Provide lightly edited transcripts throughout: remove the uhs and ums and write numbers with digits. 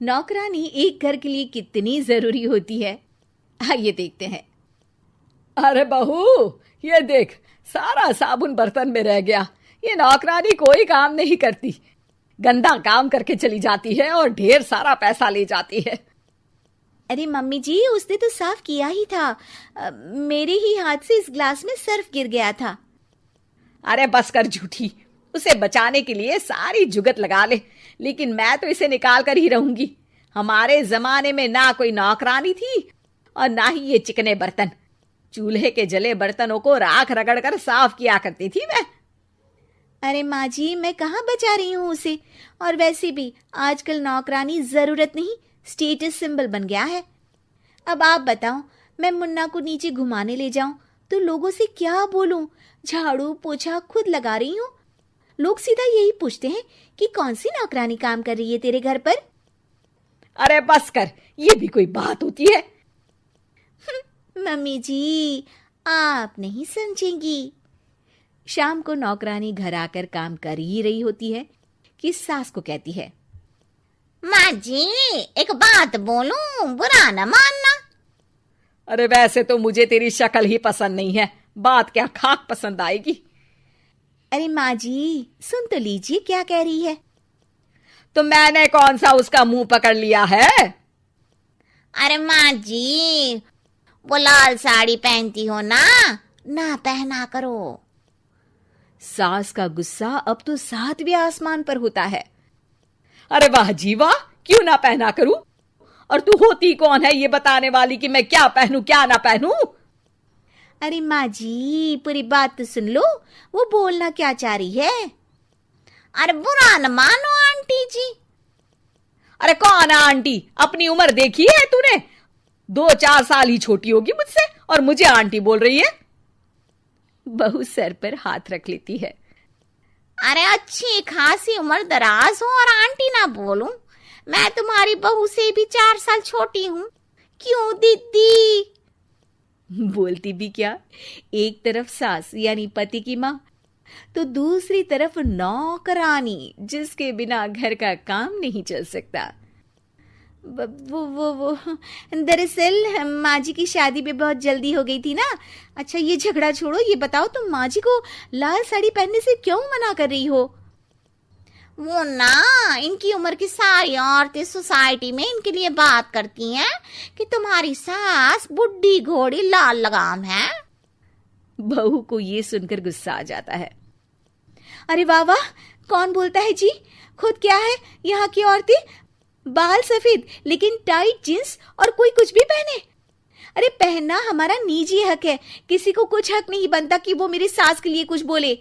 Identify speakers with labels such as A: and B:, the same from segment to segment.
A: नौकरानी एक घर के लिए कितनी जरूरी होती है, आइए देखते हैं।
B: अरे बहू, ये देख, सारा साबुन बर्तन में रह गया। ये नौकरानी कोई काम नहीं करती, गंदा काम करके चली जाती है और ढेर सारा पैसा ले जाती है।
A: अरे मम्मी जी, उसने तो साफ किया ही था। मेरे ही हाथ से इस ग्लास में सर्फ गिर गया था।
B: अरे बस कर झूठी, उसे बचाने के लिए सारी जुगत लगा ले, लेकिन मैं तो इसे निकाल कर ही रहूंगी। हमारे जमाने में ना कोई नौकरानी थी और ना ही ये चिकने बर्तन। चूल्हे के जले बर्तनों को राख रगड़ कर साफ किया करती थी मैं।
A: अरे माँ जी, मैं कहाँ बचा रही हूँ उसे। और वैसे भी आजकल नौकरानी जरूरत नहीं, स्टेटस सिंबल बन गया है। अब आप बताओ, मैं मुन्ना को नीचे घुमाने ले जाऊं तो लोगों से क्या बोलूं? झाड़ू पोछा खुद लगा रही हूँ। लोग सीधा यही पूछते हैं कि कौन सी नौकरानी काम कर रही है तेरे घर पर।
B: अरे बस कर, ये भी कोई बात होती है?
A: मम्मी जी, आप नहीं समझेंगी। शाम को नौकरानी घर आकर काम कर ही रही होती है कि सास को कहती है,
C: माँ जी, एक बात बोलूं, बुरा न मानना।
B: अरे वैसे तो मुझे तेरी शक्ल ही पसंद नहीं है, बात क्या खाक पसंद आएगी।
A: अरे माँ जी, सुन तो लीजिए क्या कह रही है।
B: तो मैंने कौन सा उसका मुंह पकड़ लिया है?
C: अरे माँ जी, वो लाल साड़ी पहनती हो ना, ना पहना करो।
A: सास का गुस्सा अब तो 7वें आसमान पर होता है।
B: अरे वाह जी वाह, क्यों ना पहना करूं? और तू होती कौन है ये बताने वाली कि मैं क्या पहनूं क्या ना पहनूं?
A: अरे माँ जी, पूरी बात तो सुन लो, वो बोलना क्या चाह रही है।
C: अरे बुरा न मानो आंटी जी।
B: अरे कौन है आंटी? अपनी उम्र देखी है तूने? 2-4 साल ही छोटी होगी मुझसे और मुझे आंटी बोल रही है।
A: बहू सर पर हाथ रख लेती है।
C: अरे अच्छी खासी उम्र दराज हो और आंटी ना बोलूं? मैं तुम्हारी बहू से भी 4 साल छोटी हूं। क्यों दीदी?
A: बोलती भी क्या, एक तरफ सास यानी पति की माँ, तो दूसरी तरफ नौकरानी जिसके बिना घर का काम नहीं चल सकता। वो दरअसल माँ जी की शादी भी बहुत जल्दी हो गई थी ना। अच्छा ये झगड़ा छोड़ो, ये बताओ तुम माँ जी को लाल साड़ी पहनने से क्यों मना कर रही हो?
C: वो ना, इनकी उम्र की सारी औरतें सोसाइटी में इनके लिए बात करती हैं कि तुम्हारी सास बुढ़ी घोड़ी लाल लगाम है।
A: बहू को ये सुनकर गुस्सा आ जाता है। अरे वाह वाह, कौन बोलता है जी? खुद क्या है यहाँ की औरतें, बाल सफेद लेकिन टाइट जींस और कोई कुछ भी पहने। अरे पहनना हमारा निजी हक है, किसी को कुछ हक नहीं बनता कि वो मेरी सास के लिए कुछ बोले।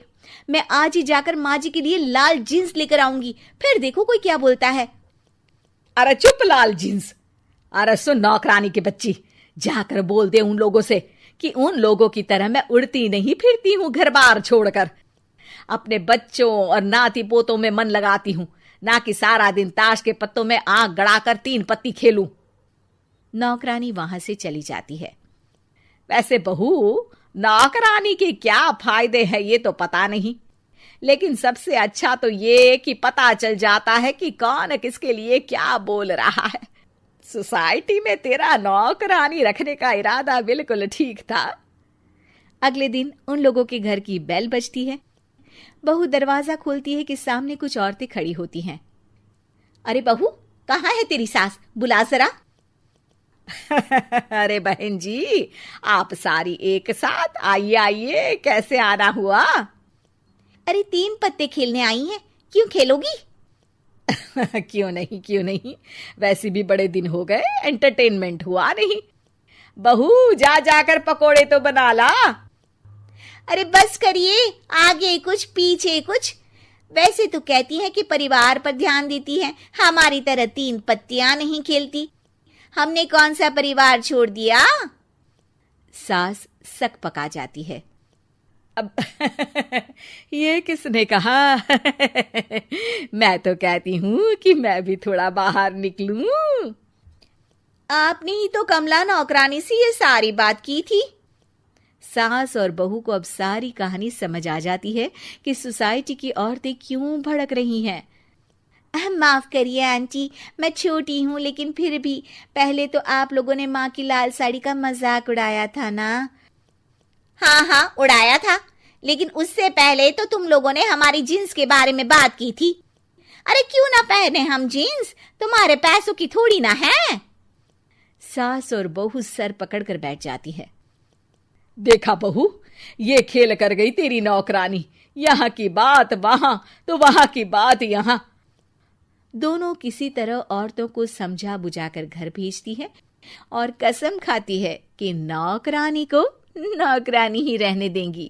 A: मैं आज ही जाकर माँ जी के लिए लाल जींस लेकर आऊंगी, फिर देखो कोई क्या बोलता है।
B: अरे चुप लाल जींस। अरे सुन नौकरानी की बच्ची, जाकर बोल दे उन लोगों से कि उन लोगों की तरह मैं उड़ती नहीं फिरती हूँ घर बार छोड़कर। अपने बच्चों और नाती पोतों में मन लगाती हूँ, ना कि सारा दिन ताश के पत्तों में आंख गड़ाकर 3 पत्ती खेलूं।
A: नौकरानी वहां से चली जाती है।
B: वैसे बहू, नौकरानी के क्या फायदे हैं ये तो पता नहीं, लेकिन सबसे अच्छा तो ये कि पता चल जाता है कि कौन किसके लिए क्या बोल रहा है। सोसाइटी में तेरा नौकरानी रखने का इरादा बिल्कुल ठीक था।
A: अगले दिन उन लोगों के घर की बेल बजती है। बहू दरवाजा खोलती है कि सामने कुछ औरतें खड़ी होती हैं। अरे बहू, कहाँ है तेरी सास? बुला जरा।
B: अरे बहन जी, आप सारी एक साथ आइए आइए, कैसे आना हुआ?
A: अरे 3 पत्ते खेलने आई हैं, क्यों खेलोगी?
B: क्यों नहीं, वैसे भी बड़े दिन हो गए, एंटरटेनमेंट हुआ नहीं। बहू जा जाकर पकोड़े तो बना ला।
A: अरे बस करिए, आगे कुछ पीछे कुछ। वैसे तो कहती है कि परिवार पर ध्यान देती है, हमारी तरह 3 पत्तियां नहीं खेलती। हमने कौन सा परिवार छोड़ दिया? सास सक पका जाती है।
B: अब ये किसने कहा? मैं तो कहती हूँ कि मैं भी थोड़ा बाहर निकलूं।
A: आपने ही तो कमला नौकरानी से ये सारी बात की थी। सास और बहू को अब सारी कहानी समझ आ जाती है कि सोसाइटी की औरतें क्यों भड़क रही हैं। माफ करिए आंटी, मैं छोटी हूँ, लेकिन फिर भी पहले तो आप लोगों ने माँ की लाल साड़ी का मजाक उड़ाया था ना।
C: हाँ हाँ, उड़ाया था, लेकिन उससे पहले तो तुम लोगों ने हमारी जीन्स के बारे में बात की थी। अरे क्यों ना पहने हम जीन्स, तुम्हारे पैसों की थोड़ी ना है।
B: सास और बहू सर पकड़कर बैठ जाती है। देखा बहू, ये खेल कर गई तेरी नौकरानी, यहाँ की बात वहां तो वहां की बात यहाँ। दोनों किसी तरह औरतों को समझा बुझाकर घर भेजती है और कसम खाती है कि नौकरानी को नौकरानी ही रहने देंगी।